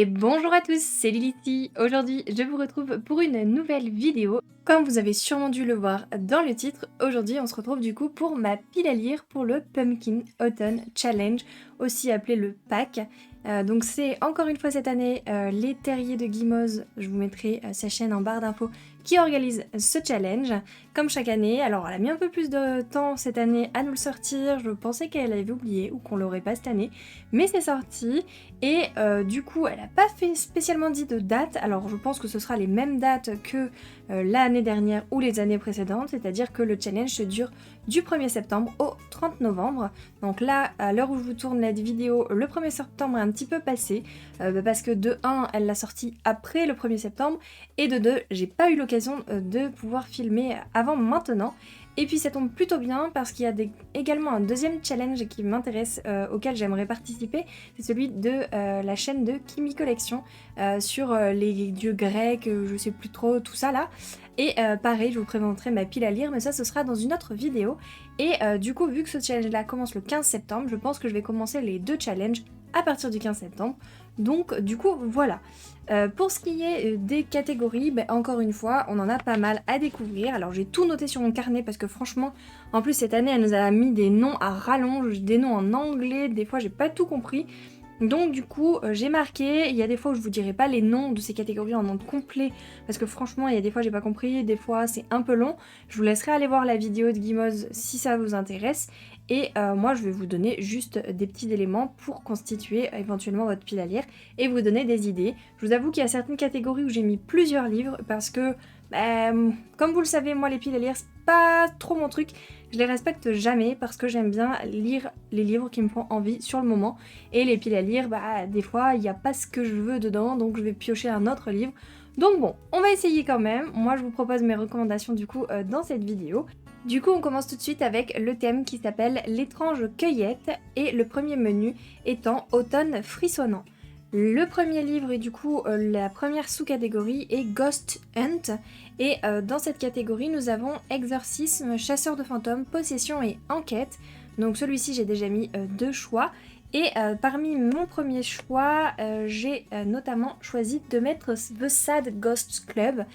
Et bonjour à tous, c'est Lilith. Aujourd'hui, je vous retrouve pour une nouvelle vidéo. Comme vous avez sûrement dû le voir dans le titre, aujourd'hui on se retrouve du coup pour ma pile à lire pour le Pumpkin Autumn Challenge, aussi appelé le pack. Donc c'est encore une fois cette année les Terriers de Guimauze, je vous mettrai sa chaîne en barre d'infos, qui organise ce challenge, comme chaque année. Alors elle a mis un peu plus de temps cette année à nous le sortir, je pensais qu'elle avait oublié ou qu'on l'aurait pas cette année, mais c'est sorti. Et du coup, elle n'a pas fait spécialement dit de date, alors je pense que ce sera les mêmes dates que l'année dernière ou les années précédentes, c'est-à-dire que le challenge se dure du 1er septembre au 30 novembre. Donc là, à l'heure où je vous tourne la vidéo, le 1er septembre est un petit peu passé, parce que de 1, elle l'a sorti après le 1er septembre, et de 2, j'ai pas eu l'occasion de pouvoir filmer avant maintenant. Et puis ça tombe plutôt bien parce qu'il y a également un deuxième challenge qui m'intéresse, auquel j'aimerais participer, c'est celui de la chaîne de Kimi Collection sur les dieux grecs, je sais plus trop, tout ça là. Et pareil, je vous présenterai ma pile à lire, mais ça ce sera dans une autre vidéo. Et du coup, vu que ce challenge là commence le 15 septembre, je pense que je vais commencer les deux challenges à partir du 15 septembre. Donc du coup, voilà. Pour ce qui est des catégories, encore une fois, on en a pas mal à découvrir. Alors j'ai tout noté sur mon carnet parce que franchement, en plus cette année, elle nous a mis des noms à rallonge, des noms en anglais, des fois j'ai pas tout compris. Donc du coup, j'ai marqué, il y a des fois où je vous dirai pas les noms de ces catégories en nom complet, parce que franchement, il y a des fois j'ai pas compris, des fois c'est un peu long. Je vous laisserai aller voir la vidéo de Guimauze si ça vous intéresse. Et moi, je vais vous donner juste des petits éléments pour constituer éventuellement votre pile à lire et vous donner des idées. Je vous avoue qu'il y a certaines catégories où j'ai mis plusieurs livres parce que, comme vous le savez, moi, les piles à lire, c'est pas trop mon truc. Je les respecte jamais parce que j'aime bien lire les livres qui me font envie sur le moment. Et les piles à lire, des fois, il n'y a pas ce que je veux dedans, donc je vais piocher un autre livre. Donc bon, on va essayer quand même. Moi, je vous propose mes recommandations du coup dans cette vidéo. Du coup, on commence tout de suite avec le thème qui s'appelle l'étrange cueillette et le premier menu étant automne frissonnant. Le premier livre et du coup la première sous-catégorie est Ghost Hunt et dans cette catégorie nous avons exorcisme, chasseur de fantômes, possession et enquête. Donc celui-ci j'ai déjà mis deux choix et parmi mon premier choix j'ai notamment choisi de mettre The Sad Ghost Club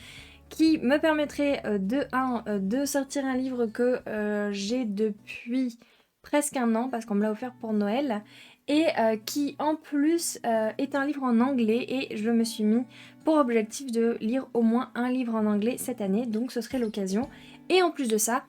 qui me permettrait de sortir un livre que j'ai depuis presque un an parce qu'on me l'a offert pour Noël et qui en plus est un livre en anglais et je me suis mis pour objectif de lire au moins un livre en anglais cette année, donc ce serait l'occasion. Et en plus de ça,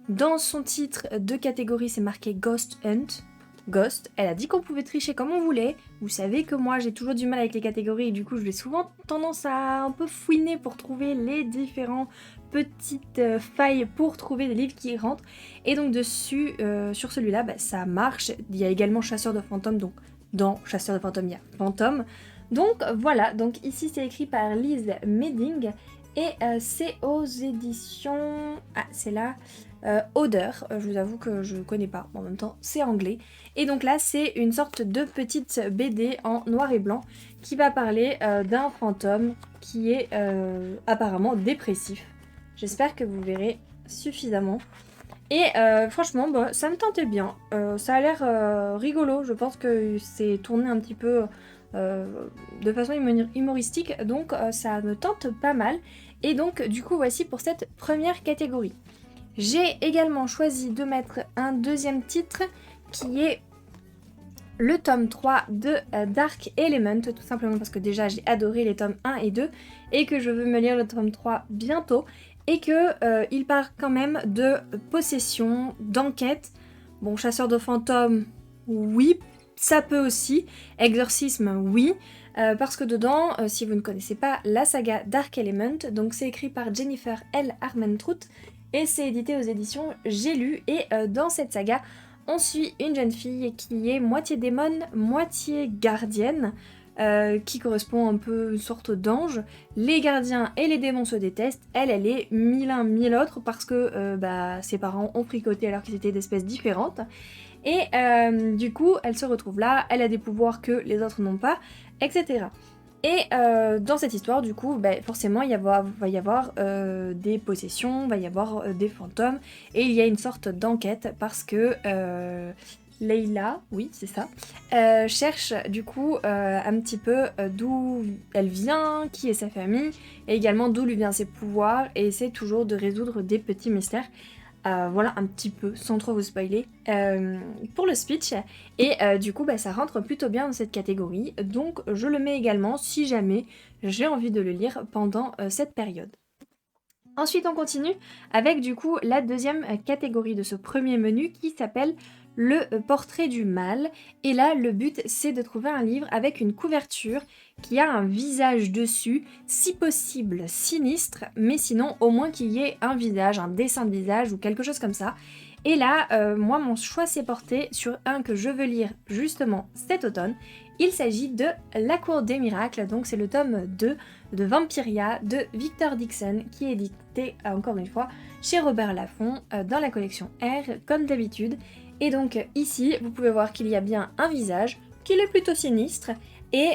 dans son titre de catégorie c'est marqué Ghost Hunt. Ghost, elle a dit qu'on pouvait tricher comme on voulait. Vous savez que moi j'ai toujours du mal avec les catégories et du coup je vais souvent tendance à un peu fouiner pour trouver les différentes petites failles pour trouver des livres qui rentrent. Et donc dessus, sur celui-là, ça marche. Il y a également Chasseur de fantômes, donc dans Chasseur de fantômes il y a Fantôme. Donc voilà, donc ici c'est écrit par Lise Medding et c'est aux éditions... Ah c'est là... Odeur, je vous avoue que je connais pas, en même temps c'est anglais. Et donc là c'est une sorte de petite BD en noir et blanc qui va parler d'un fantôme qui est apparemment dépressif. J'espère que vous verrez suffisamment. Et franchement ça me tentait bien, ça a l'air rigolo, je pense que c'est tourné un petit peu de façon humoristique, donc ça me tente pas mal. Et donc du coup voici pour cette première catégorie. J'ai également choisi de mettre un deuxième titre qui est le tome 3 de Dark Element, tout simplement parce que déjà j'ai adoré les tomes 1 et 2 et que je veux me lire le tome 3 bientôt et que il parle quand même de possession, d'enquête. Bon, chasseur de fantômes, oui, ça peut aussi. Exorcisme, oui. Parce que dedans, si vous ne connaissez pas la saga Dark Element, donc c'est écrit par Jennifer L. Armentrout et c'est édité aux éditions J'ai lu. Et dans cette saga, on suit une jeune fille qui est moitié démon, moitié gardienne, qui correspond un peu à une sorte d'ange. Les gardiens et les démons se détestent. Elle est mille un mille autres parce que ses parents ont fricoté alors qu'ils étaient d'espèces différentes. Et du coup, elle se retrouve là, elle a des pouvoirs que les autres n'ont pas, etc. Et dans cette histoire, du coup, forcément, va y avoir des possessions, va y avoir des fantômes, et il y a une sorte d'enquête parce que Leila, oui c'est ça, cherche du coup un petit peu d'où elle vient, qui est sa famille, et également d'où lui viennent ses pouvoirs, et essaie toujours de résoudre des petits mystères. Voilà un petit peu, sans trop vous spoiler, pour le speech. Et du coup, ça rentre plutôt bien dans cette catégorie. Donc, je le mets également si jamais j'ai envie de le lire pendant cette période. Ensuite, on continue avec du coup la deuxième catégorie de ce premier menu qui s'appelle le portrait du mal. Et là, le but, c'est de trouver un livre avec une couverture qui a un visage dessus, si possible sinistre, mais sinon au moins qu'il y ait un visage, un dessin de visage ou quelque chose comme ça. Et là, moi, mon choix s'est porté sur un que je veux lire justement cet automne. Il s'agit de La Cour des Miracles, donc c'est le tome 2 de Vampiria de Victor Dixon qui est édité, encore une fois, chez Robert Laffont dans la collection R, comme d'habitude. Et donc ici, vous pouvez voir qu'il y a bien un visage, qu'il est plutôt sinistre. Et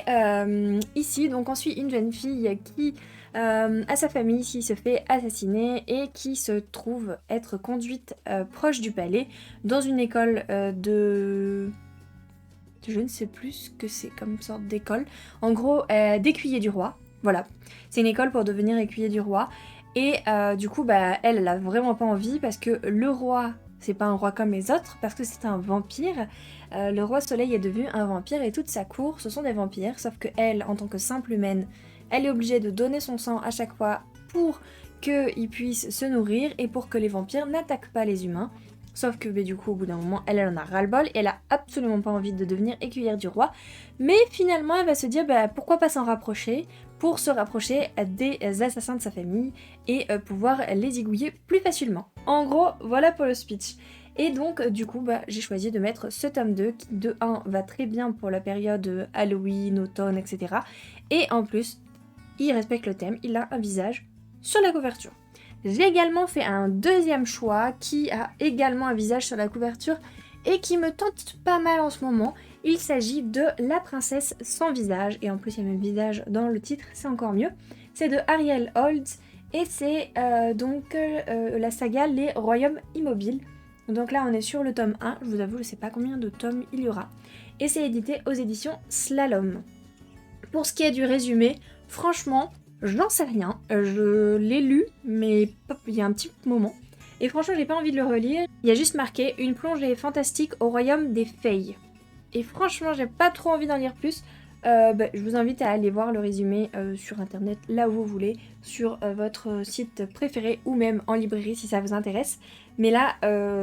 ici, donc on suit une jeune fille qui à sa famille ici se fait assassiner et qui se trouve être conduite proche du palais dans une école de... Je ne sais plus ce que c'est comme sorte d'école. En gros, d'écuyer du roi. Voilà. C'est une école pour devenir écuyer du roi. Et du coup, elle a vraiment pas envie parce que le roi, c'est pas un roi comme les autres, parce que c'est un vampire. Le roi Soleil est devenu un vampire et toute sa cour, ce sont des vampires. Sauf que elle, en tant que simple humaine, elle est obligée de donner son sang à chaque fois pour qu'ils puissent se nourrir et pour que les vampires n'attaquent pas les humains. Sauf que du coup, au bout d'un moment, elle en a ras-le-bol et elle a absolument pas envie de devenir écuyère du roi. Mais finalement, elle va se dire pourquoi pas s'en rapprocher pour se rapprocher des assassins de sa famille et pouvoir les zigouiller plus facilement. En gros, voilà pour le speech. Et donc, du coup, j'ai choisi de mettre ce tome 2 qui, de 1, va très bien pour la période Halloween, automne, etc. Et en plus, il respecte le thème, il a un visage sur la couverture. J'ai également fait un deuxième choix qui a également un visage sur la couverture et qui me tente pas mal en ce moment. Il s'agit de La Princesse sans visage, et en plus il y a même visage dans le titre, c'est encore mieux. C'est de Ariel Holtz et c'est la saga Les Royaumes Immobiles. Donc là on est sur le tome 1, je vous avoue je sais pas combien de tomes il y aura. Et c'est édité aux éditions Slalom. Pour ce qui est du résumé, franchement, je n'en sais rien. Je l'ai lu, mais il y a un petit moment. Et franchement, j'ai pas envie de le relire. Il y a juste marqué une plongée fantastique au royaume des fées. Et franchement, j'ai pas trop envie d'en lire plus. Je vous invite à aller voir le résumé sur internet, là où vous voulez, sur votre site préféré ou même en librairie si ça vous intéresse. Mais là,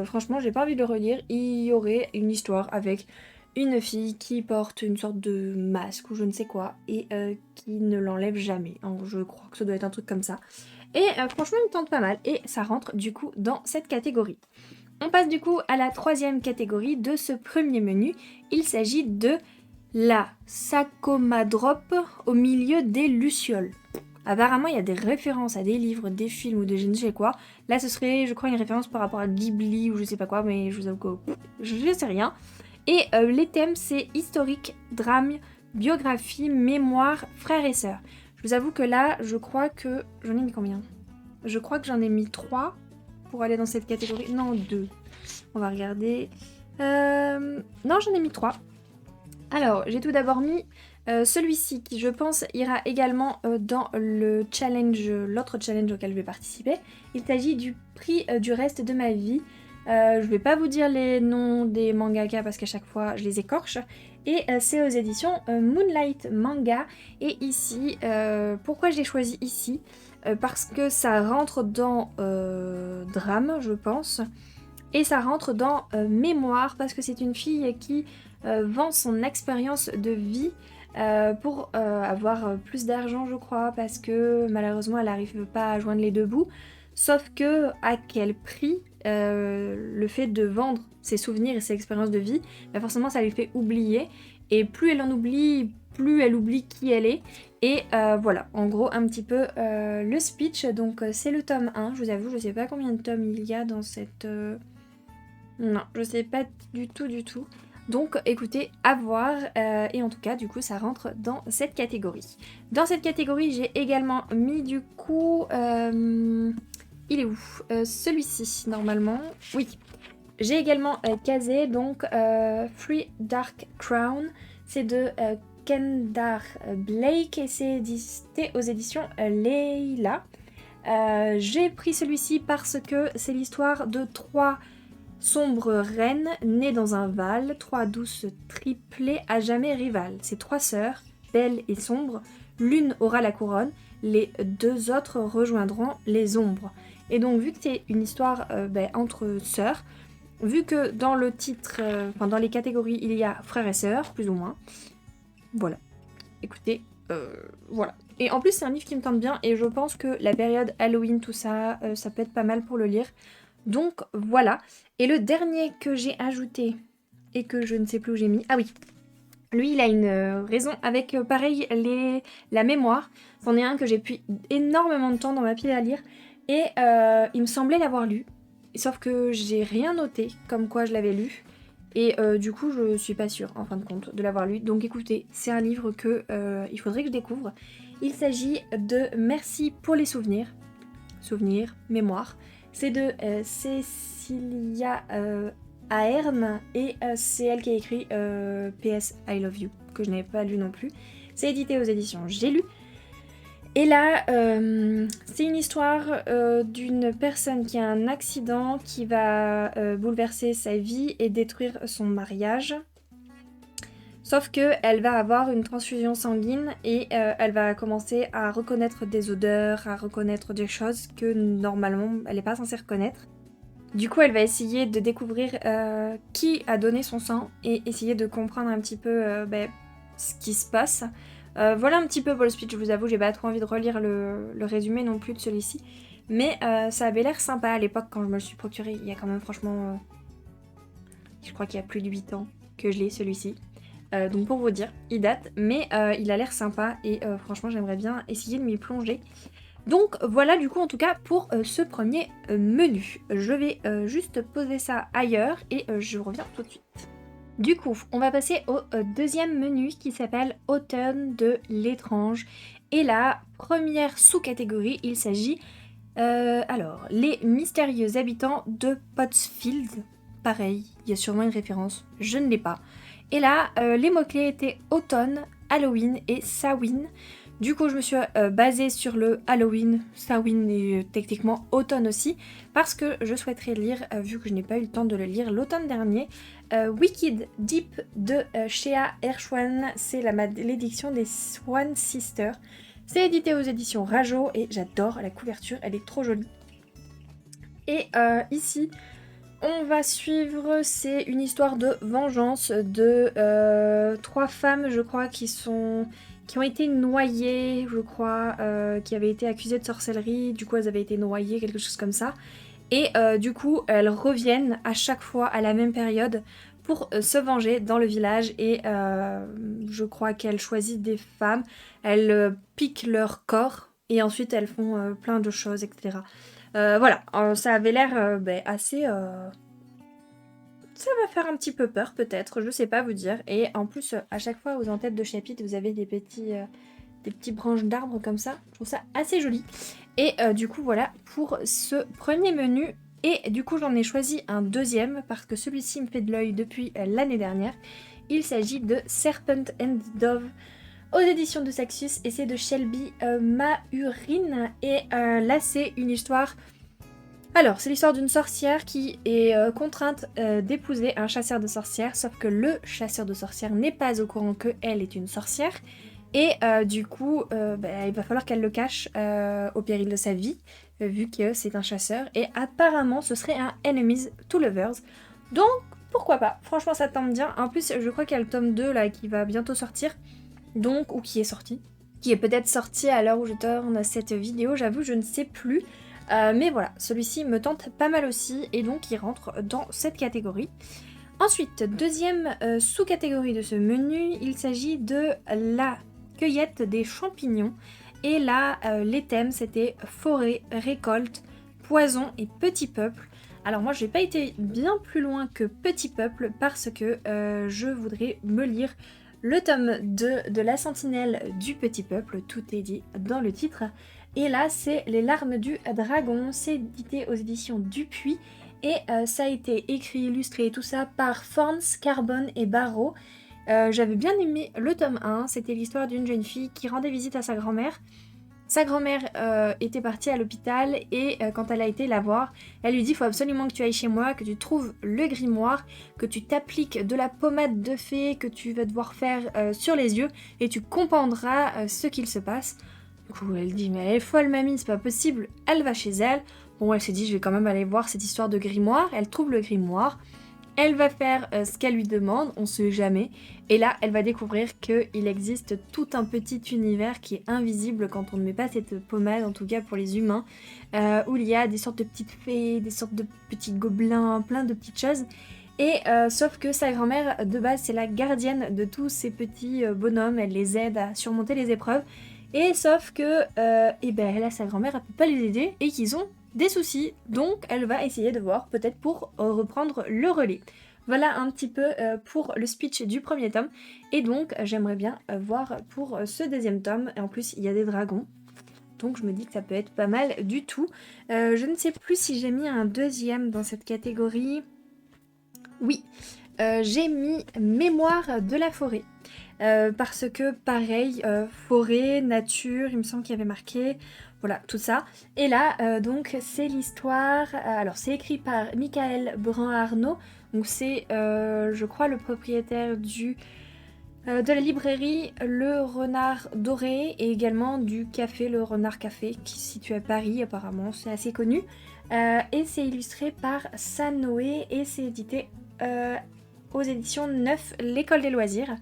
franchement, j'ai pas envie de le relire. Il y aurait une histoire avec une fille qui porte une sorte de masque ou je ne sais quoi et qui ne l'enlève jamais. Donc, je crois que ça doit être un truc comme ça. Et franchement, il me tente pas mal et ça rentre du coup dans cette catégorie. On passe du coup à la troisième catégorie de ce premier menu. Il s'agit de la Sacomadrope au milieu des lucioles. Apparemment, il y a des références à des livres, des films ou de je ne sais quoi. Là, ce serait, je crois, une référence par rapport à Ghibli ou je sais pas quoi, mais je vous avoue que je ne sais rien. Et les thèmes, c'est historique, drame, biographie, mémoire, frères et sœurs. Je vous avoue que là, je crois que... J'en ai mis combien? Je crois que j'en ai mis 3 pour aller dans cette catégorie. Non, 2. On va regarder. Non, j'en ai mis 3. Alors, j'ai tout d'abord mis celui-ci qui, je pense, ira également dans le challenge, l'autre challenge auquel je vais participer. Il s'agit du prix du reste de ma vie. Je vais pas vous dire les noms des mangaka parce qu'à chaque fois je les écorche. Et c'est aux éditions Moonlight Manga. Et ici, pourquoi je l'ai choisi ici parce que ça rentre dans drame, je pense. Et ça rentre dans mémoire parce que c'est une fille qui vend son expérience de vie pour avoir plus d'argent, je crois, parce que malheureusement elle n'arrive pas à joindre les deux bouts. Sauf que à quel prix le fait de vendre ses souvenirs et ses expériences de vie, forcément ça lui fait oublier. Et plus elle en oublie, plus elle oublie qui elle est. Et voilà, en gros un petit peu le speech. Donc c'est le tome 1, je vous avoue, je sais pas combien de tomes il y a dans cette... Non, je sais pas du tout. Donc écoutez, à voir, et en tout cas du coup ça rentre dans cette catégorie. Dans cette catégorie j'ai également mis du coup... il est où celui-ci normalement, oui. j'ai également casé donc Free Dark Crown, c'est de Kendar Blake et c'est édité aux éditions Leila. J'ai pris celui-ci parce que c'est l'histoire de 3 sombres reines nées dans un val, 3 douces triplées à jamais rivales. Ces 3 sœurs, belles et sombres, l'une aura la couronne, les 2 autres rejoindront les ombres. Et donc vu que c'est une histoire entre sœurs, vu que dans le titre, dans les catégories il y a frères et sœurs, plus ou moins, voilà. Écoutez, voilà. Et en plus c'est un livre qui me tente bien et je pense que la période Halloween, tout ça, ça peut être pas mal pour le lire. Donc voilà. Et le dernier que j'ai ajouté et que je ne sais plus où j'ai mis, ah oui, lui il a une raison avec pareil la mémoire. C'en est un que j'ai pris énormément de temps dans ma pile à lire et il me semblait l'avoir lu. Sauf que j'ai rien noté comme quoi je l'avais lu. Et du coup, je suis pas sûre, en fin de compte, de l'avoir lu. Donc écoutez, c'est un livre que il faudrait que je découvre. Il s'agit de Merci pour les souvenirs. Souvenirs, mémoire. C'est de Cécilia Ahern et c'est elle qui a écrit PS I Love You, que je n'avais pas lu non plus. C'est édité aux éditions J'ai lu. Et là, c'est une histoire d'une personne qui a un accident qui va bouleverser sa vie et détruire son mariage. Sauf qu'elle va avoir une transfusion sanguine et elle va commencer à reconnaître des odeurs, à reconnaître des choses que normalement elle n'est pas censée reconnaître. Du coup, elle va essayer de découvrir qui a donné son sang et essayer de comprendre un petit peu ce qui se passe. Voilà un petit peu pour le speech, je vous avoue, j'ai pas trop envie de relire le résumé non plus de celui-ci. Mais ça avait l'air sympa à l'époque quand je me le suis procuré. Il y a quand même franchement... je crois qu'il y a plus de 8 ans que je l'ai celui-ci. Donc pour vous dire, il date, mais il a l'air sympa et franchement j'aimerais bien essayer de m'y plonger. Donc voilà du coup en tout cas pour ce premier menu. Je vais juste poser ça ailleurs et je reviens tout de suite. Du coup, on va passer au deuxième menu qui s'appelle Automne de l'étrange. Et la première sous-catégorie, il s'agit... alors, les mystérieux habitants de Pottsfield. Pareil, il y a sûrement une référence, je ne l'ai pas. Et là, les mots-clés étaient automne, Halloween et Samhain. Du coup, je me suis basée sur le Halloween, Samhain et techniquement automne aussi, parce que je souhaiterais lire, vu que je n'ai pas eu le temps de le lire l'automne dernier, Wicked Deep de Shea Ershwan, c'est la malédiction des Swan Sisters. C'est édité aux éditions Rajo et j'adore la couverture, elle est trop jolie. Et ici, on va suivre, c'est une histoire de vengeance de 3 femmes, je crois, qui ont été noyées, je crois, qui avaient été accusées de sorcellerie, du coup elles avaient été noyées, quelque chose comme ça. Et du coup, elles reviennent à chaque fois à la même période pour se venger dans le village. Et je crois qu'elles choisissent des femmes, elles piquent leur corps et ensuite elles font plein de choses, etc. Voilà, ça avait l'air assez... Ça va faire un petit peu peur peut-être, je sais pas vous dire. Et en plus, à chaque fois aux en-têtes de chapitre, vous avez des petites branches d'arbres comme ça. Je trouve ça assez joli. Et du coup, voilà pour ce premier menu. Et du coup, j'en ai choisi un deuxième parce que celui-ci me fait de l'œil depuis l'année dernière. Il s'agit de Serpent and Dove aux éditions de Saxus et c'est de Shelby Mahurin. Et là, c'est une histoire... Alors, c'est l'histoire d'une sorcière qui est contrainte d'épouser un chasseur de sorcières, sauf que le chasseur de sorcières n'est pas au courant qu'elle est une sorcière. Et du coup, il va falloir qu'elle le cache au péril de sa vie, vu que c'est un chasseur. Et apparemment, ce serait un Enemies to Lovers. Donc, pourquoi pas? Franchement, ça tombe bien. En plus, je crois qu'il y a le tome 2 là, qui va bientôt sortir. Donc, ou qui est sorti. Qui est peut-être sorti à l'heure où je tourne cette vidéo, j'avoue, je ne sais plus. Mais voilà, celui-ci me tente pas mal aussi, et donc il rentre dans cette catégorie. Ensuite, deuxième sous-catégorie de ce menu, il s'agit de la cueillette des champignons. Et là, les thèmes, c'était forêt, récolte, poison et petit peuple. Alors moi, j'ai pas été bien plus loin que petit peuple parce que je voudrais me lire le tome 2 de la sentinelle du petit peuple, tout est dit dans le titre. Et là, c'est Les larmes du dragon, c'est édité aux éditions Dupuis. Et ça a été écrit, illustré, tout ça par Forns, Carbon et Barrow. J'avais bien aimé le tome 1, c'était l'histoire d'une jeune fille qui rendait visite à sa grand-mère. Sa grand-mère était partie à l'hôpital et quand elle a été la voir, elle lui dit « faut absolument que tu ailles chez moi, que tu trouves le grimoire, que tu t'appliques de la pommade de fée que tu vas devoir faire sur les yeux et tu comprendras ce qu'il se passe. » Du coup elle dit « mais elle est folle mamie, c'est pas possible ». Elle va chez elle. Bon, elle s'est dit « je vais quand même aller voir cette histoire de grimoire ». Elle trouve le grimoire. Elle va faire ce qu'elle lui demande, on sait jamais. Et là, elle va découvrir qu'il existe tout un petit univers qui est invisible quand on ne met pas cette pommade, en tout cas pour les humains, où il y a des sortes de petites fées, des sortes de petits gobelins, plein de petites choses. Et sauf que sa grand-mère, de base, c'est la gardienne de tous ces petits bonhommes, elle les aide à surmonter les épreuves. Et sauf que, là, sa grand-mère, elle peut pas les aider et qu'ils ont des soucis, donc elle va essayer de voir peut-être pour reprendre le relais. Voilà un petit peu pour le speech du premier tome, et donc j'aimerais bien voir pour ce deuxième tome, et en plus il y a des dragons, donc je me dis que ça peut être pas mal du tout. Je ne sais plus si j'ai mis un deuxième dans cette catégorie. Oui, j'ai mis Mémoire de la forêt. Parce que pareil, forêt, nature, il me semble qu'il y avait marqué, voilà, tout ça. Et là, donc, c'est l'histoire, alors c'est écrit par Michael Brun-Arnaud, donc c'est, je crois, le propriétaire de la librairie Le Renard Doré et également du café Le Renard Café, qui se situe à Paris apparemment, c'est assez connu. Et c'est illustré par Sanoé et c'est édité aux éditions 9, l'École des loisirs.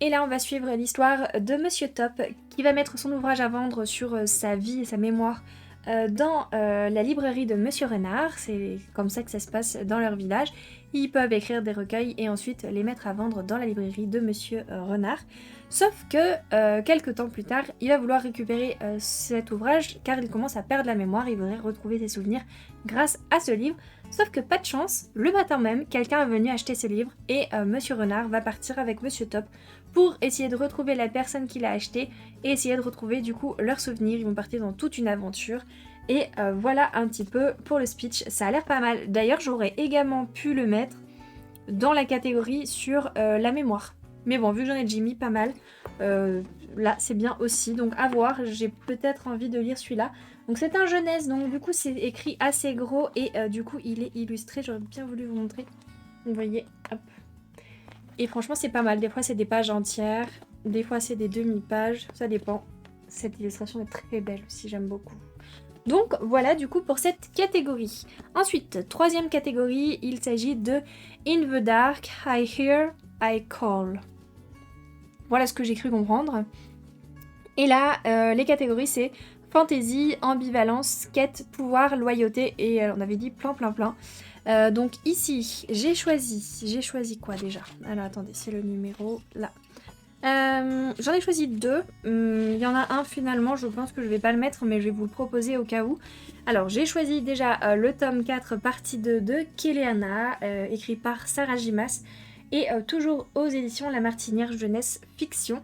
Et là, on va suivre l'histoire de Monsieur Top qui va mettre son ouvrage à vendre sur sa vie et sa mémoire dans la librairie de Monsieur Renard. C'est comme ça que ça se passe dans leur village. Ils peuvent écrire des recueils et ensuite les mettre à vendre dans la librairie de Monsieur Renard. Sauf que quelques temps plus tard, il va vouloir récupérer cet ouvrage car il commence à perdre la mémoire. Il voudrait retrouver ses souvenirs grâce à ce livre. Sauf que pas de chance, le matin même, quelqu'un est venu acheter ce livre et Monsieur Renard va partir avec Monsieur Top pour essayer de retrouver la personne qui l'a acheté et essayer de retrouver du coup leurs souvenirs. Ils vont partir dans toute une aventure. Et voilà un petit peu pour le speech, ça a l'air pas mal. D'ailleurs, j'aurais également pu le mettre dans la catégorie sur la mémoire. Mais bon, vu que j'en ai déjà mis pas mal, là c'est bien aussi. Donc à voir, j'ai peut-être envie de lire celui-là. Donc c'est un jeunesse, donc du coup c'est écrit assez gros et du coup il est illustré. J'aurais bien voulu vous montrer. Vous voyez, hop. Et franchement c'est pas mal. Des fois c'est des pages entières, des fois c'est des demi-pages, ça dépend. Cette illustration est très belle aussi, j'aime beaucoup. Donc voilà du coup pour cette catégorie. Ensuite, troisième catégorie, il s'agit de In the Dark, I Hear, I Call. Voilà ce que j'ai cru comprendre. Et là, les catégories c'est fantasy, ambivalence, quête, pouvoir, loyauté et on avait dit plein. Donc ici, j'ai choisi quoi déjà? Alors attendez, c'est le numéro là. J'en ai choisi deux. Il y en a un finalement, je pense que je vais pas le mettre, mais je vais vous le proposer au cas où. Alors j'ai choisi déjà le tome 4, partie 2 de Kéléana, écrit par Sarah Gimas, et toujours aux éditions La Martinière Jeunesse Fiction.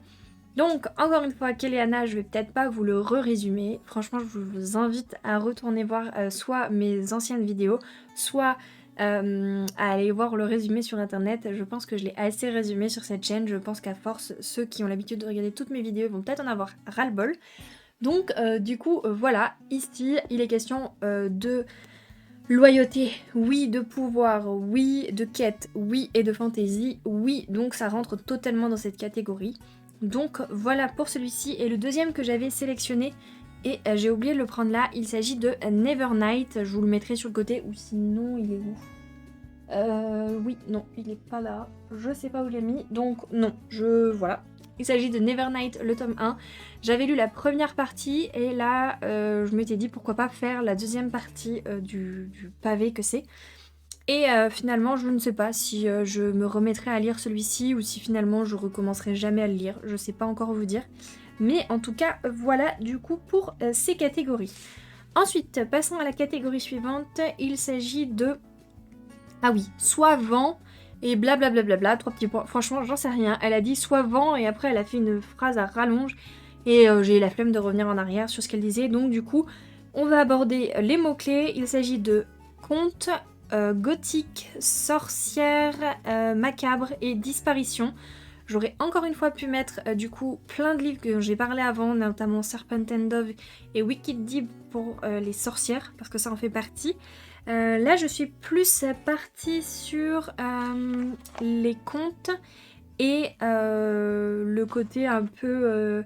Donc encore une fois, Kéléana, je vais peut-être pas vous le résumer. Franchement, je vous invite à retourner voir soit mes anciennes vidéos, soit à aller voir le résumé sur internet. Je pense que je l'ai assez résumé sur cette chaîne. Je pense qu'à force, ceux qui ont l'habitude de regarder toutes mes vidéos vont peut-être en avoir ras-le-bol. Donc du coup, voilà, ici, il est question de loyauté, oui, de pouvoir, oui, de quête, oui, et de fantaisie, oui, donc ça rentre totalement dans cette catégorie. Donc voilà pour celui-ci. Et le deuxième que j'avais sélectionné, et j'ai oublié de le prendre là, il s'agit de Nevernight. Je vous le mettrai sur le côté, ou sinon il est où? Oui, non, il est pas là. Je sais pas où je l'ai mis, donc non, voilà. Il s'agit de Nevernight, le tome 1. J'avais lu la première partie, et là, je m'étais dit pourquoi pas faire la deuxième partie du pavé que c'est. Et finalement, je ne sais pas si je me remettrai à lire celui-ci ou si finalement je recommencerai jamais à le lire. Je sais pas encore vous dire. Mais en tout cas, voilà du coup pour ces catégories. Ensuite, passons à la catégorie suivante. Il s'agit de... Ah oui, soit vent et blablabla, 3 petits points. Franchement, j'en sais rien. Elle a dit soit vent et après elle a fait une phrase à rallonge. Et j'ai eu la flemme de revenir en arrière sur ce qu'elle disait. Donc du coup, on va aborder les mots-clés. Il s'agit de conte, gothique, sorcière, macabre et disparition. J'aurais encore une fois pu mettre du coup plein de livres que j'ai parlé avant, notamment Serpent and Dove et Wicked Deep pour les sorcières, parce que ça en fait partie. Là je suis plus partie sur les contes et le côté un peu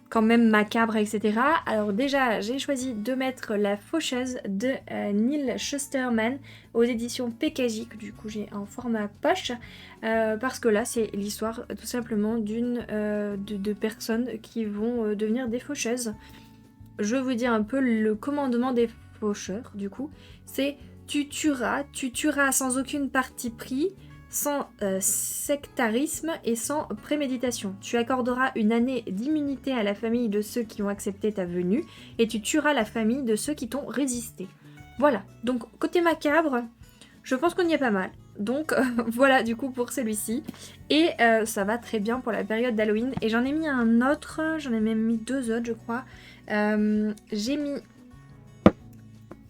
quand même macabre, etc. Alors déjà, j'ai choisi de mettre La Faucheuse de Neil Shusterman aux éditions PKJ, que du coup j'ai en format poche, parce que là c'est l'histoire tout simplement de personnes qui vont devenir des faucheuses. Je vous dis un peu le commandement des faucheurs, du coup, c'est tu tueras sans aucune partie pris, sans sectarisme et sans préméditation. Tu accorderas une année d'immunité à la famille de ceux qui ont accepté ta venue et tu tueras la famille de ceux qui t'ont résisté. Voilà, donc côté macabre, je pense qu'on y est pas mal. Donc voilà du coup pour celui-ci. Et ça va très bien pour la période d'Halloween. Et j'en ai mis un autre, j'en ai même mis 2 autres je crois. J'ai mis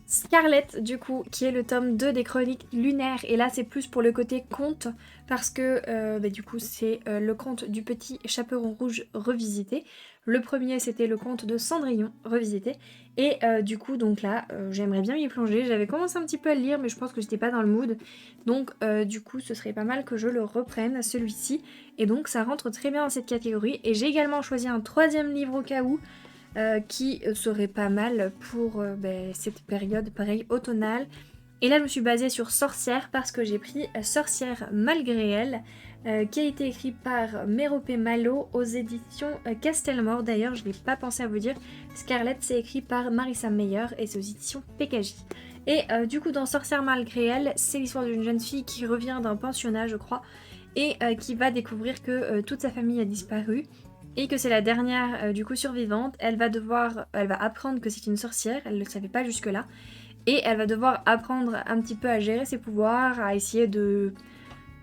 Scarlett du coup qui est le tome 2 des chroniques lunaires et là c'est plus pour le côté conte parce que du coup c'est le conte du petit chaperon rouge revisité. Le premier c'était le conte de Cendrillon revisité et du coup donc là j'aimerais bien y plonger. J'avais commencé un petit peu à le lire mais je pense que j'étais pas dans le mood donc du coup ce serait pas mal que je le reprenne celui-ci et donc ça rentre très bien dans cette catégorie et j'ai également choisi un 3e livre au cas où qui serait pas mal pour cette période pareil automnale. Et là je me suis basée sur Sorcière parce que j'ai pris Sorcière malgré elle qui a été écrit par Méropé Malo aux éditions Castelmore. D'ailleurs je n'ai pas pensé à vous dire, Scarlett c'est écrit par Marissa Meyer et c'est aux éditions PKJ. Et du coup dans Sorcière malgré elle c'est l'histoire d'une jeune fille qui revient d'un pensionnat je crois et qui va découvrir que toute sa famille a disparu et que c'est la dernière du coup survivante. Elle va apprendre que c'est une sorcière, elle ne le savait pas jusque là, et elle va devoir apprendre un petit peu à gérer ses pouvoirs, à essayer de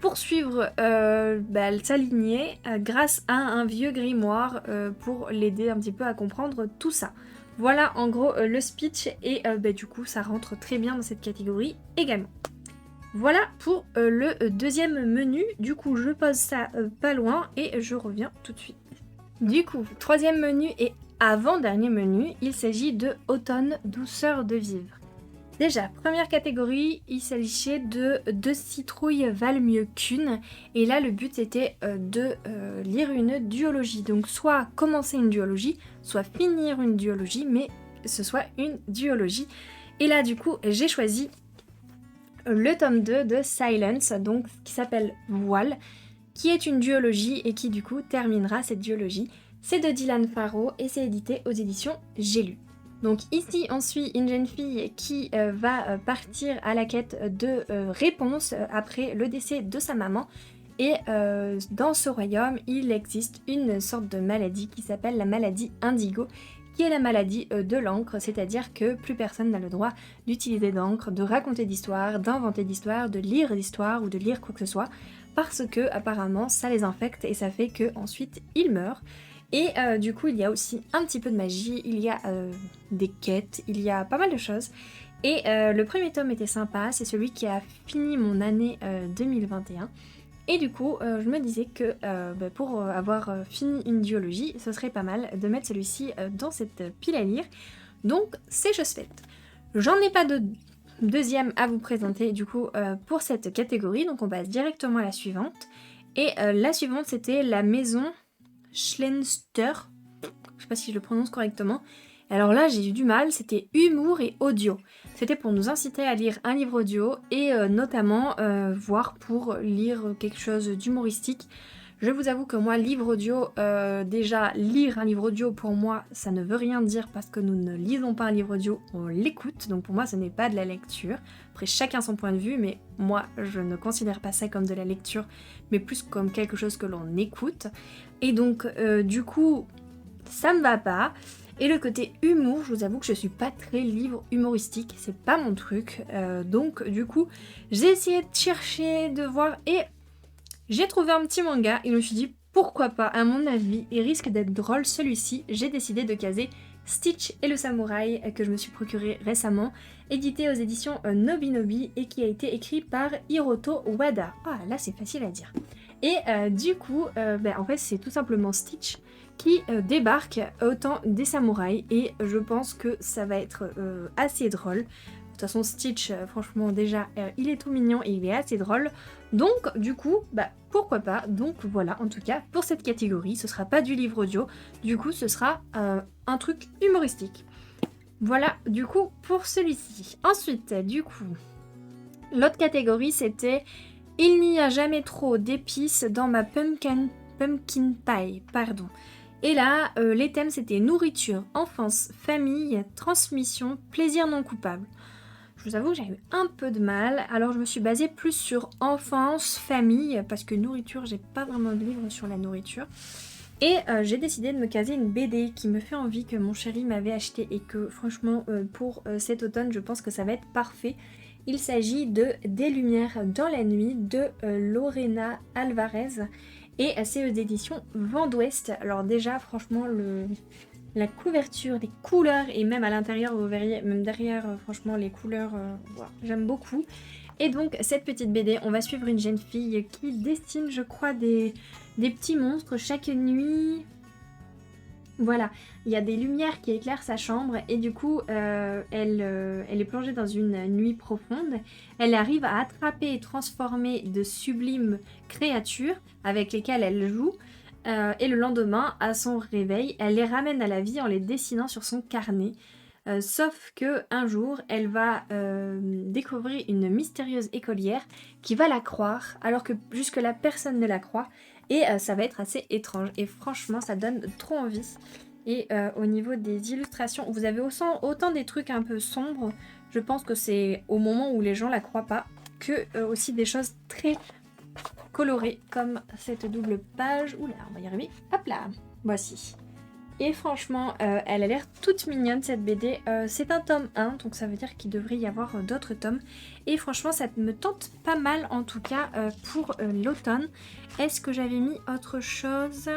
poursuivre sa lignée grâce à un vieux grimoire pour l'aider un petit peu à comprendre tout ça. Voilà en gros le speech et du coup ça rentre très bien dans cette catégorie également. Voilà pour le 2e menu, du coup je pose ça pas loin et je reviens tout de suite. Du coup, 3e menu et avant-dernier menu, il s'agit de Automne, douceur de vivre. Déjà, première catégorie, il s'agissait de 2 citrouilles valent mieux qu'une. Et là, le but était de lire une duologie. Donc, soit commencer une duologie, soit finir une duologie, mais ce soit une duologie. Et là, du coup, j'ai choisi le tome 2 de Silence, donc qui s'appelle Voile, qui est une duologie et qui du coup terminera cette duologie. C'est de Dylan Farrow et c'est édité aux éditions J'ai lu. Donc ici on suit une jeune fille qui va partir à la quête de réponses après le décès de sa maman. Et dans ce royaume il existe une sorte de maladie qui s'appelle la maladie indigo, qui est la maladie de l'encre, c'est-à-dire que plus personne n'a le droit d'utiliser d'encre, de raconter d'histoires, d'inventer d'histoires, de lire d'histoires ou de lire quoi que ce soit, parce que apparemment ça les infecte et ça fait que ensuite ils meurent. Et du coup il y a aussi un petit peu de magie, il y a des quêtes, il y a pas mal de choses. Et le premier tome était sympa, c'est celui qui a fini mon année 2021. Et du coup je me disais que pour avoir fini une duologie, ce serait pas mal de mettre celui-ci dans cette pile à lire. Donc c'est chose faite. J'en ai pas de deuxième à vous présenter du coup pour cette catégorie, donc on passe directement à la suivante. Et la suivante c'était la maison Schlenster, je sais pas si je le prononce correctement. Alors là j'ai eu du mal, c'était humour et audio. C'était pour nous inciter à lire un livre audio et notamment voir pour lire quelque chose d'humoristique. Je vous avoue que moi, livre audio, déjà lire un livre audio pour moi ça ne veut rien dire parce que nous ne lisons pas un livre audio, on l'écoute, donc pour moi ce n'est pas de la lecture. Après chacun son point de vue, mais moi je ne considère pas ça comme de la lecture, mais plus comme quelque chose que l'on écoute. Et donc du coup ça me va pas. Et le côté humour, je vous avoue que je suis pas très livre humoristique, c'est pas mon truc. Donc du coup j'ai essayé de chercher, de voir et j'ai trouvé un petit manga et je me suis dit pourquoi pas, à mon avis il risque d'être drôle celui-ci. J'ai décidé de caser Stitch et le samouraï que je me suis procuré récemment, édité aux éditions Nobinobi et qui a été écrit par Hiroto Wada. Ah là c'est facile à dire. Et du coup, en fait c'est tout simplement Stitch qui débarque au temps des samouraïs et je pense que ça va être assez drôle. De toute façon Stitch, franchement déjà, il est tout mignon et il est assez drôle. Donc du coup, pourquoi pas. Donc voilà, en tout cas, pour cette catégorie, ce sera pas du livre audio. Du coup, ce sera un truc humoristique. Voilà, du coup, pour celui-ci. Ensuite, du coup, l'autre catégorie, c'était « Il n'y a jamais trop d'épices dans ma pumpkin pie ». Pardon. Et là, les thèmes, c'était nourriture, enfance, famille, transmission, plaisir non coupable. Je vous avoue que j'avais eu un peu de mal, alors je me suis basée plus sur enfance, famille, parce que nourriture, j'ai pas vraiment de livre sur la nourriture. Et j'ai décidé de me caser une BD qui me fait envie, que mon chéri m'avait acheté et que franchement pour cet automne je pense que ça va être parfait. Il s'agit de Des lumières dans la nuit de Lorena Alvarez et c'est aux éditions Vent d'Ouest. Alors déjà franchement la couverture, les couleurs et même à l'intérieur vous verriez, même derrière franchement les couleurs, voilà, j'aime beaucoup. Et donc cette petite BD, on va suivre une jeune fille qui dessine je crois des petits monstres chaque nuit. Voilà, il y a des lumières qui éclairent sa chambre et du coup elle est plongée dans une nuit profonde. Elle arrive à attraper et transformer de sublimes créatures avec lesquelles elle joue. Et le lendemain, à son réveil, elle les ramène à la vie en les dessinant sur son carnet. Sauf que un jour, elle va découvrir une mystérieuse écolière qui va la croire, alors que jusque-là, personne ne la croit. Et ça va être assez étrange. Et franchement, ça donne trop envie. Et au niveau des illustrations, vous avez autant des trucs un peu sombres. Je pense que c'est au moment où les gens la croient pas, que aussi des choses très colorées, comme cette double page. Oula, on va y arriver. Hop là, voici. Et franchement, elle a l'air toute mignonne cette BD. C'est un tome 1, donc ça veut dire qu'il devrait y avoir d'autres tomes. Et franchement, ça me tente pas mal en tout cas pour l'automne. Est-ce que j'avais mis autre chose?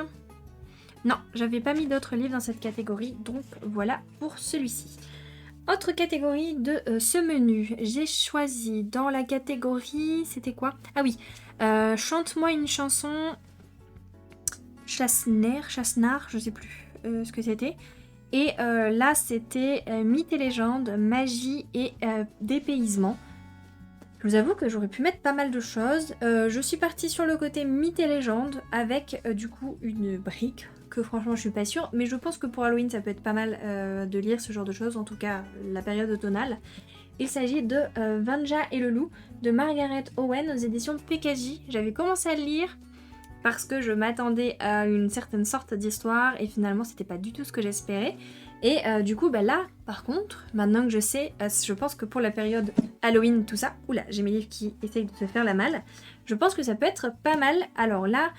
Non, j'avais pas mis d'autres livres dans cette catégorie, donc voilà pour celui-ci. Autre catégorie de ce menu, j'ai choisi dans la catégorie, c'était quoi? Ah oui, chante-moi une chanson, Chassenard, je sais plus ce que c'était. Et là, c'était mythes et légendes, magie et dépaysement. Je vous avoue que j'aurais pu mettre pas mal de choses. Je suis partie sur le côté mythes et légendes avec du coup une brique que franchement je suis pas sûre, mais je pense que pour Halloween ça peut être pas mal de lire ce genre de choses, en tout cas la période automnale. Il s'agit de Vanja et le loup de Margaret Owen aux éditions PKJ. J'avais commencé à le lire parce que je m'attendais à une certaine sorte d'histoire et finalement c'était pas du tout ce que j'espérais. Et du coup là par contre, maintenant que je sais, je pense que pour la période Halloween tout ça, oula j'ai mes livres qui essayent de se faire la malle, je pense que ça peut être pas mal. Alors là,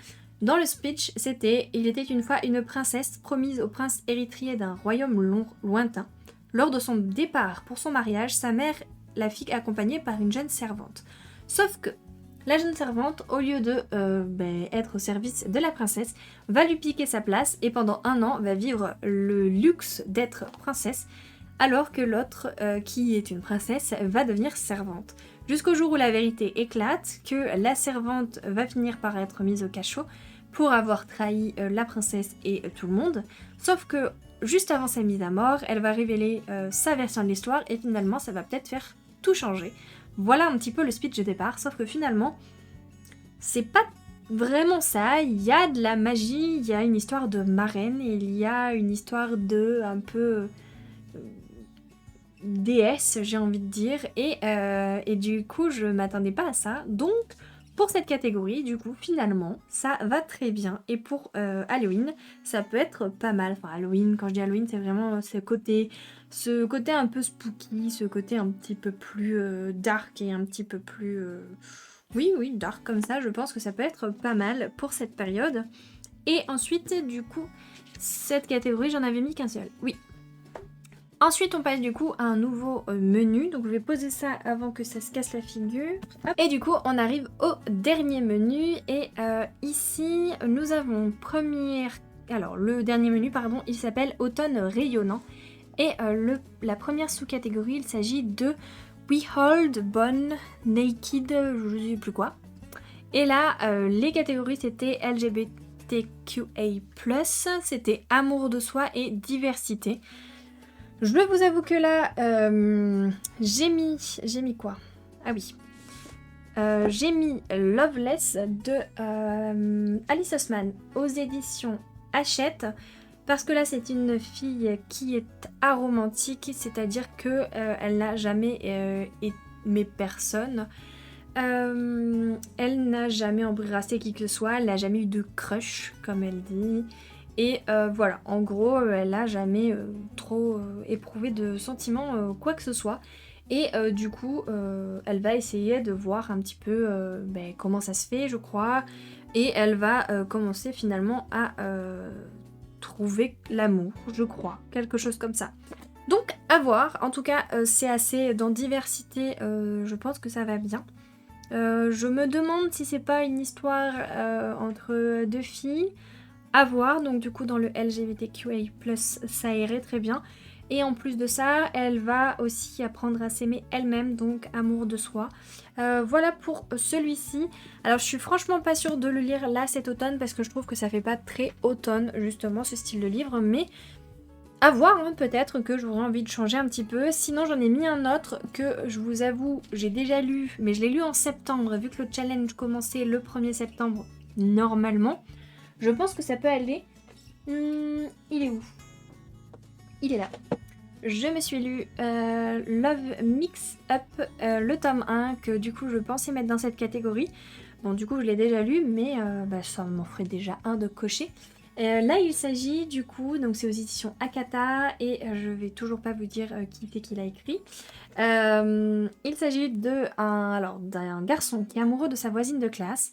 dans le speech, c'était « Il était une fois une princesse promise au prince héritier d'un royaume lointain. Lors de son départ pour son mariage, sa mère la fit accompagner par une jeune servante. Sauf que la jeune servante, au lieu de être au service de la princesse, va lui piquer sa place et pendant 1 an va vivre le luxe d'être princesse, alors que l'autre, qui est une princesse, va devenir servante. Jusqu'au jour où la vérité éclate, que la servante va finir par être mise au cachot pour avoir trahi la princesse et tout le monde. Sauf que juste avant sa mise à mort, elle va révéler sa version de l'histoire et finalement ça va peut-être faire tout changer. Voilà un petit peu le speech de départ, sauf que finalement, c'est pas vraiment ça. Il y a de la magie, il y a une histoire de marraine, et il y a une histoire de un peu déesse, j'ai envie de dire, et du coup je m'attendais pas à ça, donc pour cette catégorie, du coup finalement ça va très bien, et pour Halloween ça peut être pas mal. Enfin Halloween, quand je dis Halloween c'est vraiment ce côté un peu spooky, ce côté un petit peu plus dark et un petit peu plus oui dark comme ça. Je pense que ça peut être pas mal pour cette période. Et ensuite du coup cette catégorie j'en avais mis qu'un seul, oui. Ensuite, on passe du coup à un nouveau menu. Donc, je vais poser ça avant que ça se casse la figure. Hop. Et du coup, on arrive au dernier menu. Et ici, nous avons le dernier menu, pardon, il s'appelle Automne rayonnant. Et la première sous-catégorie, il s'agit de We Hold Bone Naked, je ne sais plus quoi. Et là, les catégories, c'était LGBTQA+, c'était amour de soi et diversité. Je vous avoue que là, j'ai mis quoi? Ah oui. J'ai mis Loveless de Alice Oseman aux éditions Hachette. Parce que là, c'est une fille qui est aromantique, c'est-à-dire que elle n'a jamais aimé personne. Elle n'a jamais embrassé qui que ce soit, elle n'a jamais eu de crush, comme elle dit. Et voilà, en gros, elle n'a jamais trop éprouvé de sentiments, quoi que ce soit. Et du coup, elle va essayer de voir un petit peu comment ça se fait, je crois. Et elle va commencer finalement à trouver l'amour, je crois. Quelque chose comme ça. Donc, à voir. En tout cas, c'est assez dans diversité, je pense que ça va bien. Je me demande si c'est pas une histoire entre deux filles. À voir, donc du coup dans le LGBTQA+, ça irait très bien. Et en plus de ça, elle va aussi apprendre à s'aimer elle-même, donc amour de soi. Voilà pour celui-ci. Alors je suis franchement pas sûre de le lire là cet automne parce que je trouve que ça fait pas très automne justement ce style de livre, mais à voir, hein, peut-être que j'aurais envie de changer un petit peu. Sinon j'en ai mis un autre que je vous avoue j'ai déjà lu, mais je l'ai lu en septembre vu que le challenge commençait le 1er septembre normalement. Je pense que ça peut aller. Il est où? Il est là. Je me suis lu Love Mix Up, le tome 1, que du coup je pensais mettre dans cette catégorie. Bon, du coup je l'ai déjà lu, mais ça m'en ferait déjà un de cocher. Là il s'agit du coup, donc c'est aux éditions Akata, et je vais toujours pas vous dire qui c'est qui l'a écrit. Il s'agit d'un garçon qui est amoureux de sa voisine de classe,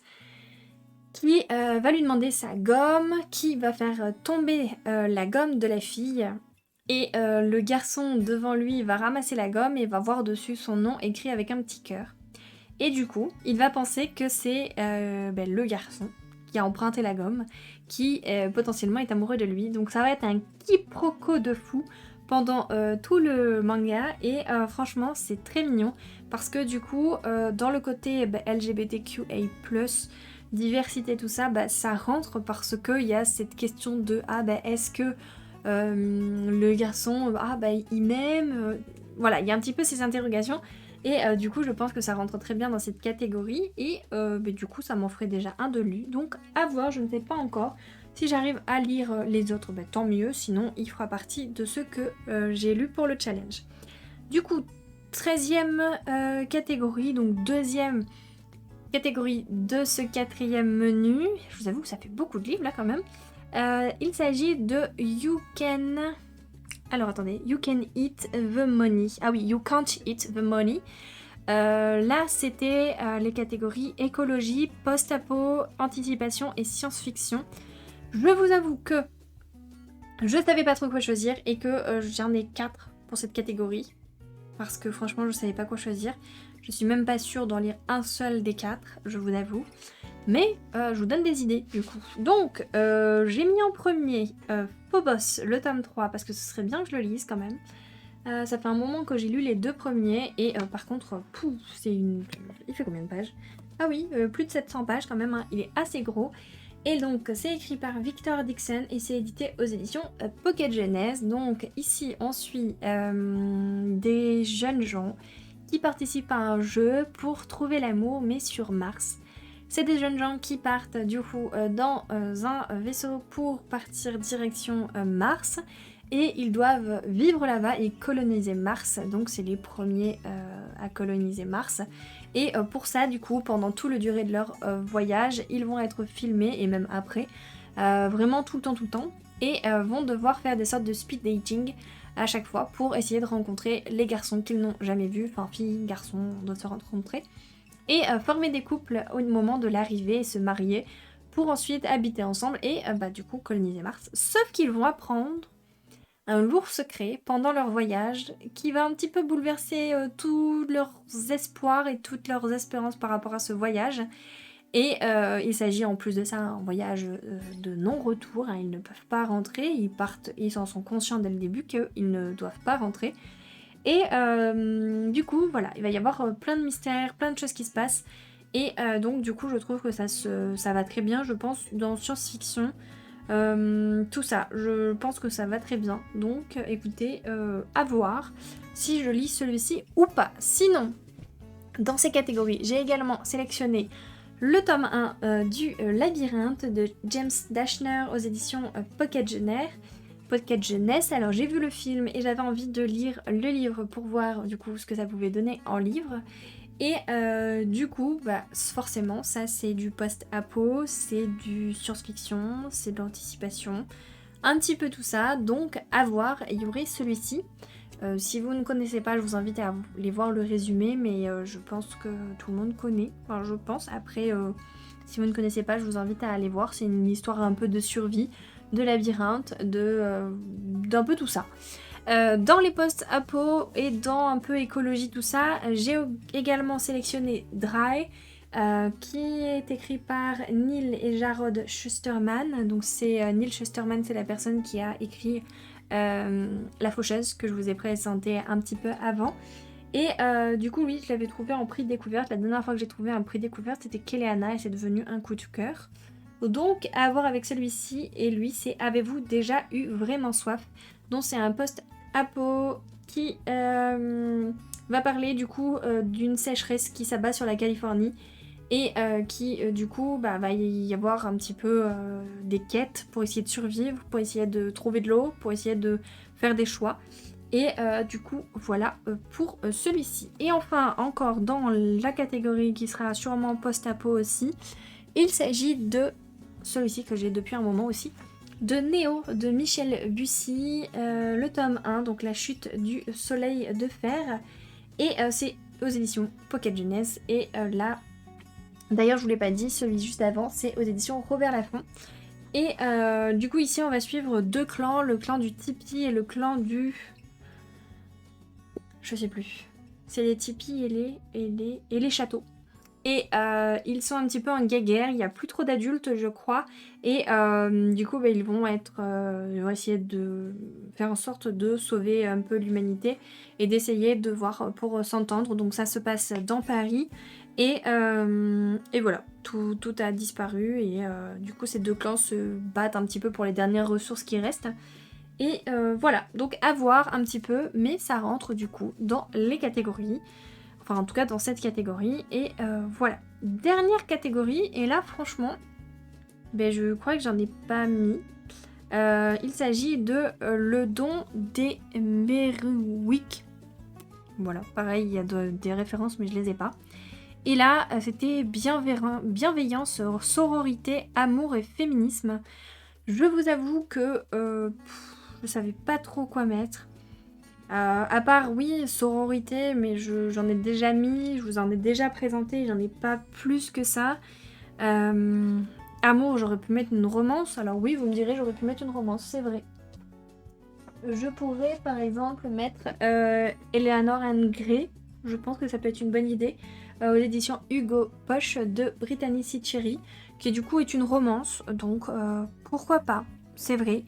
qui va lui demander sa gomme, qui va faire tomber la gomme de la fille. Et le garçon devant lui va ramasser la gomme et va voir dessus son nom écrit avec un petit cœur. Et du coup, il va penser que c'est le garçon qui a emprunté la gomme, qui potentiellement est amoureux de lui. Donc ça va être un quiproquo de fou pendant tout le manga. Et franchement, c'est très mignon. Parce que du coup, dans le côté LGBTQA+, diversité, tout ça, ça rentre parce qu'il y a cette question de est-ce que le garçon, il m'aime, voilà, il y a un petit peu ces interrogations. Et du coup, je pense que ça rentre très bien dans cette catégorie. Et du coup, ça m'en ferait déjà un de lu. Donc, à voir, je ne sais pas encore. Si j'arrive à lire les autres, tant mieux. Sinon, il fera partie de ceux que j'ai lus pour le challenge. Du coup, 13e catégorie, donc 2e catégorie de ce 4e menu. Je vous avoue que ça fait beaucoup de livres là quand même. Il s'agit de You Can Eat the Money. Ah oui, You Can't Eat the Money. Là, c'était les catégories écologie, post-apo, anticipation et science-fiction. Je vous avoue que je savais pas trop quoi choisir et que j'en ai 4 pour cette catégorie. Parce que franchement, je savais pas quoi choisir. Je suis même pas sûre d'en lire un seul des 4, je vous avoue. Mais je vous donne des idées du coup. Donc j'ai mis en premier Phobos, le tome 3, parce que ce serait bien que je le lise quand même. Ça fait un moment que j'ai lu les 2 premiers et par contre, il fait combien de pages? Ah oui, plus de 700 pages quand même, hein. Il est assez gros. Et donc c'est écrit par Victor Dixon et c'est édité aux éditions Pocket Jeunesse. Donc ici on suit des jeunes gens qui participent à un jeu pour trouver l'amour mais sur Mars. C'est des jeunes gens qui partent du coup dans un vaisseau pour partir direction Mars et ils doivent vivre là-bas et coloniser Mars. Donc c'est les premiers à coloniser Mars. Et pour ça du coup pendant tout le durée de leur voyage ils vont être filmés et même après vraiment tout le temps et vont devoir faire des sortes de speed dating à chaque fois pour essayer de rencontrer les garçons qu'ils n'ont jamais vus, enfin filles, garçons, on doit se rencontrer et former des couples au moment de l'arrivée et se marier pour ensuite habiter ensemble et du coup coloniser Mars. Sauf qu'ils vont apprendre un lourd secret pendant leur voyage qui va un petit peu bouleverser tous leurs espoirs et toutes leurs espérances par rapport à ce voyage. Et il s'agit en plus de ça un voyage de non-retour, hein, ils ne peuvent pas rentrer, ils en sont conscients dès le début qu'ils ne doivent pas rentrer. Et du coup, voilà, il va y avoir plein de mystères, plein de choses qui se passent. Et donc du coup, je trouve que ça va très bien, je pense, dans science-fiction. Tout ça, je pense que ça va très bien. Donc écoutez, à voir si je lis celui-ci ou pas. Sinon, dans ces catégories, j'ai également sélectionné le tome 1 du Labyrinthe de James Dashner aux éditions Pocket Jeunesse. Alors j'ai vu le film et j'avais envie de lire le livre pour voir du coup ce que ça pouvait donner en livre. Et du coup, bah, forcément, ça c'est du post-apo, c'est du science-fiction, c'est de l'anticipation, un petit peu tout ça. Donc à voir, il y aurait celui-ci. Si vous ne connaissez pas, je vous invite à aller voir le résumé, mais je pense que tout le monde connaît. Enfin, je pense. Après, si vous ne connaissez pas, je vous invite à aller voir. C'est une histoire un peu de survie, de labyrinthe, d'un peu tout ça. Dans les post-apo et dans un peu écologie, tout ça, j'ai également sélectionné Dry, qui est écrit par Neil et Jarrod Shusterman. Donc c'est Neil Shusterman, c'est la personne qui a écrit La Faucheuse, que je vous ai présenté un petit peu avant. Et du coup, oui, je l'avais trouvé en prix découverte. La dernière fois que j'ai trouvé un prix découverte, c'était Kéléana et c'est devenu un coup de cœur. Donc, à voir avec celui-ci et lui, c'est Avez-vous déjà eu vraiment soif? Donc, c'est un post-apo qui va parler du coup d'une sécheresse qui s'abat sur la Californie et qui du coup va y avoir un petit peu des quêtes pour essayer de survivre, pour essayer de trouver de l'eau, pour essayer de faire des choix. Et du coup voilà pour celui-ci. Et enfin encore dans la catégorie qui sera sûrement post-apo aussi, il s'agit de celui-ci que j'ai depuis un moment aussi, de Néo de Michel Bussy, le tome 1, donc la chute du soleil de fer. Et c'est aux éditions Pocket Jeunesse. Et là, d'ailleurs je vous l'ai pas dit, celui juste avant, c'est aux éditions Robert Laffont. Et du coup ici on va suivre deux clans, le clan du tipi et le clan du... Je sais plus. C'est les tipis et les châteaux. Et ils sont un petit peu en guéguerre, il n'y a plus trop d'adultes je crois. Et du coup ils vont essayer de faire en sorte de sauver un peu l'humanité et d'essayer de voir pour s'entendre. Donc ça se passe dans Paris. Et voilà, tout a disparu et du coup ces deux clans se battent un petit peu pour les dernières ressources qui restent. Et voilà, donc à voir un petit peu, mais ça rentre du coup dans les catégories. Enfin en tout cas dans cette catégorie. Et voilà, dernière catégorie, et là franchement, je crois que j'en ai pas mis. Il s'agit de Le Don des Meruic. Voilà, pareil, il y a des références mais je les ai pas. Et là, c'était bienveillance, sororité, amour et féminisme. Je vous avoue que je savais pas trop quoi mettre. À part, oui, sororité, mais j'en ai déjà mis, je vous en ai déjà présenté, j'en ai pas plus que ça. Amour, j'aurais pu mettre une romance. Alors oui, vous me direz, j'aurais pu mettre une romance, c'est vrai. Je pourrais, par exemple, mettre Eleanor and Grey. Je pense que ça peut être une bonne idée. Aux éditions Hugo Poche de Brittany C. Cherry, qui du coup est une romance, donc pourquoi pas, c'est vrai.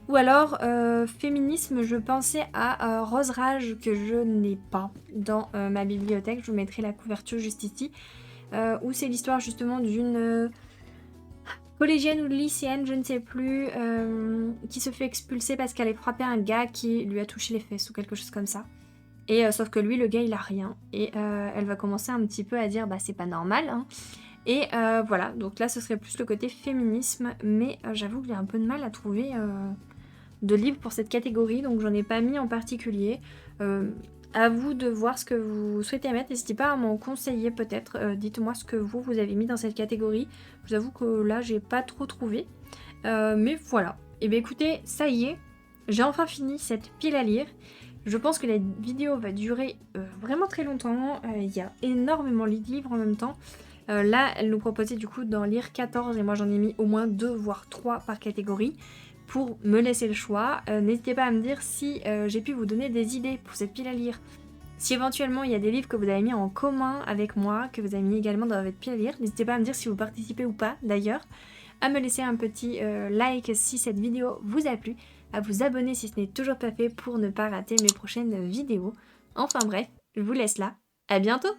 Ou alors, féminisme, je pensais à Rose Rage, que je n'ai pas dans ma bibliothèque, je vous mettrai la couverture juste ici, où c'est l'histoire justement d'une collégienne ou lycéenne, je ne sais plus, qui se fait expulser parce qu'elle a frappé un gars qui lui a touché les fesses ou quelque chose comme ça. Et sauf que lui, le gars, il a rien. Et elle va commencer un petit peu à dire, bah c'est pas normal, hein. Et voilà, donc là, ce serait plus le côté féminisme. Mais j'avoue que j'ai un peu de mal à trouver de livres pour cette catégorie, donc j'en ai pas mis en particulier. À vous de voir ce que vous souhaitez mettre. N'hésitez pas à m'en conseiller peut-être. Dites-moi ce que vous avez mis dans cette catégorie. Je vous avoue que là, j'ai pas trop trouvé. Mais voilà. Et bien écoutez, ça y est, j'ai enfin fini cette pile à lire. Je pense que la vidéo va durer vraiment très longtemps. Il y a énormément de livres en même temps. Là, elle nous proposait du coup d'en lire 14 et moi j'en ai mis au moins 2 voire 3 par catégorie pour me laisser le choix. N'hésitez pas à me dire si j'ai pu vous donner des idées pour cette pile à lire Si éventuellement il y a des livres que vous avez mis en commun avec moi, que vous avez mis également dans votre pile à lire, n'hésitez pas à me dire si vous participez ou pas d'ailleurs, à me laisser un petit like si cette vidéo vous a plu, à vous abonner si ce n'est toujours pas fait pour ne pas rater mes prochaines vidéos. Enfin bref, je vous laisse là, à bientôt!